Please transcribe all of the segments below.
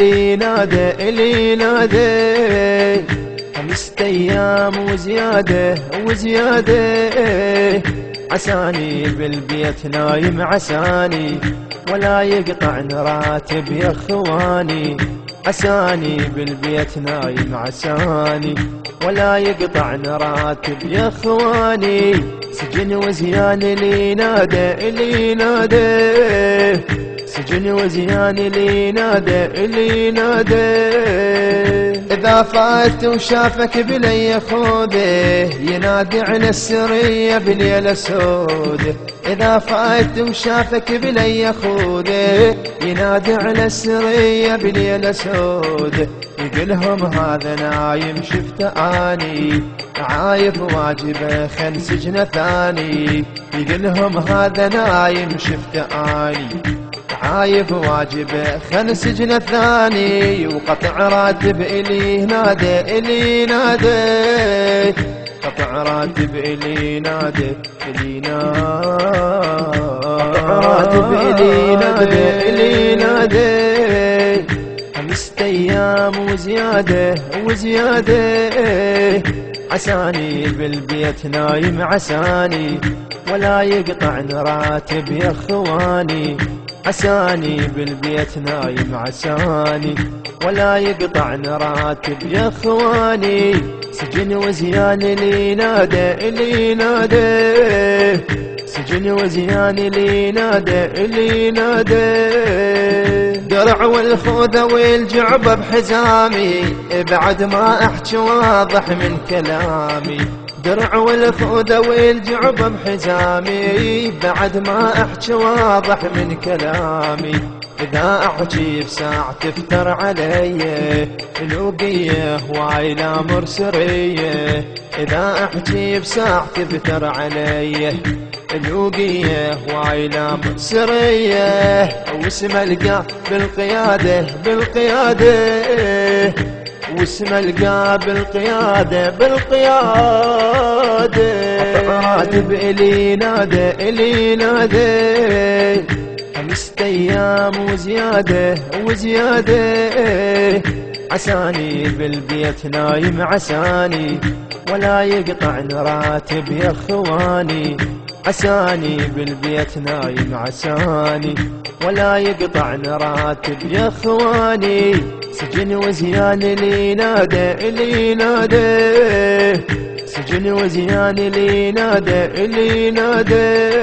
اللي نادى اللي نادى 5 أيام وزيادة عساني بالبيت نايم عساني ولا يقطعن راتب يا اخواني. عساني بالبيت نايم عساني ولا يقطعن راتب يا اخواني. سجن وزيان اللي نادى سجن وزيان اللي نادى إذا فات وشافك بلي خوذه ينادي على السرية بليلة سودة. إذا فات وشافك بلي خوذه ينادي على السرية بليلة سودة. يقلهم هذا نايم شفته اني عايف واجبه خل سجنه ثاني. يقلهم هذا نايم شفته اني عايف واجبه خل سجنه ثاني. وقطع راتب اللي نادى قطع راتب اللي نادى قطع راتب اللي نادى 5 أيام وزيادة عساني بالبيت نايم عساني ولا يقطعن راتب يا اخواني. عساني بالبيت نايم عساني ولا يقطعن راتب يا اخواني. سجن وزيان اللي نادى سجن وزيان اللي نادى درع والخوذة والجعبة بحزامي بعد ما احكي واضح من كلامي. درع والخوذة والجعبة بحزامي بعد ما احكي واضح من كلامي. إذا أحكي بساعة تفتر علي الوقية هواي لا مرسرية. إذا أحكي بساعة تفتر علي الوقية هواي لا مرسرية. واسم القى بالقيادة واسم القى بالقيادة راتب اللي نادى 5 أيام وزيادة عساني بالبيت نايم عساني ولا يقطعن راتب يا اخواني. عساني بالبيت نايم عساني ولا يقطعن راتب يا اخواني. سجن وزيان اللي نادى سجن وزيان اللي نادى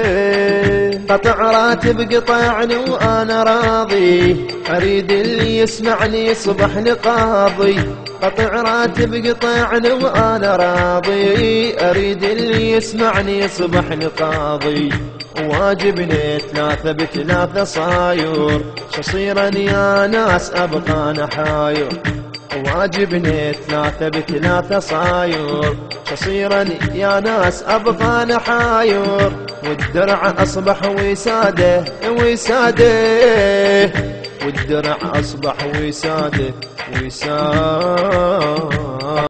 قطع راتب قطعني وانا راضي اريد اللي يسمعني يصبح لقاضي. قطع راتب قطعني وانا راضي اريد اللي يسمعني يصبح لقاضي. واجبني 3 ب3 صاير شصيرا يا ناس ابقى انا حاير. واجبني 3 ب3 صاير شصيرا يا ناس ابقى انا حاير. والدرع اصبح وساده والدرع اصبح وساده